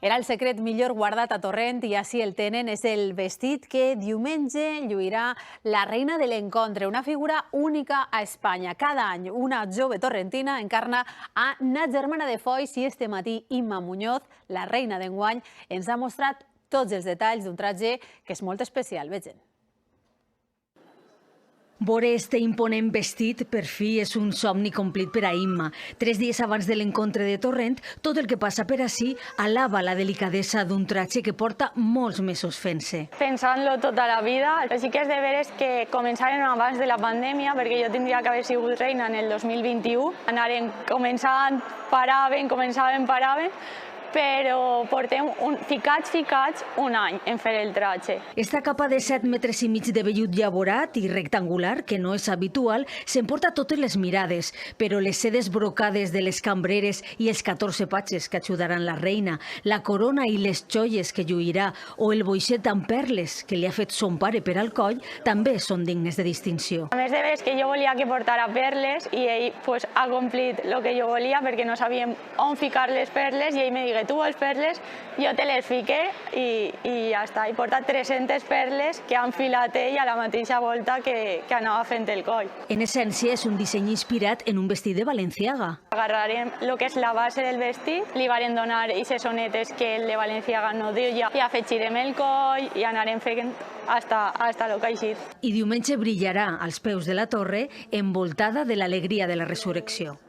Era el secret millor guardat a Torrent i així el tenen. És el vestit que diumenge lluirà la reina de l'encontre, una figura única a Espanya. Cada any una jove torrentina encarna a na germana de Foix i este matí Imma Muñoz, la reina d'enguany, ens ha mostrat tots els detalls d'un traje que és molt especial. Vegem. Veure este imponent vestit, per fi, és un somni complit per a Imma. 3 dies abans de l'encontre de Torrent, tot el que passa per ací alaba la delicadesa d'un traje que porta molts mesos fent-se. Pensant-lo tota la vida, però sí que és de veres que començaren abans de la pandèmia, perquè jo tindria que haver sigut reina en el 2021. Anaren començant, paraven, però portem ficats un any en fer el traje. Esta capa de 7,5 metres de vellut llavorat i rectangular, que no és habitual, s'emporta totes les mirades, però les sedes brocades de les cambreres i els 14 patges que ajudaran la reina, la corona i les joies que lluirà o el boixet amb perles que li ha fet son pare per al coll també són dignes de distinció. A més de veres que jo volia que portara perles i ell ha complit el que jo volia perquè no sabíem on ficar les perles i ell me digué tu vols perles, jo te les fique i ja està. He portat 300 perles que han filat ell a la mateixa volta que anava fent el coll. En essència, és un disseny inspirat en un vestit de Balenciaga. Agarrarem el que és la base del vestit, li varen donar aquestes sonetes que el de Balenciaga no deia i afegirem el coll i anarem fent hasta el que ha eixit. I diumenge brillarà als peus de la torre envoltada de l'alegria de la resurrecció.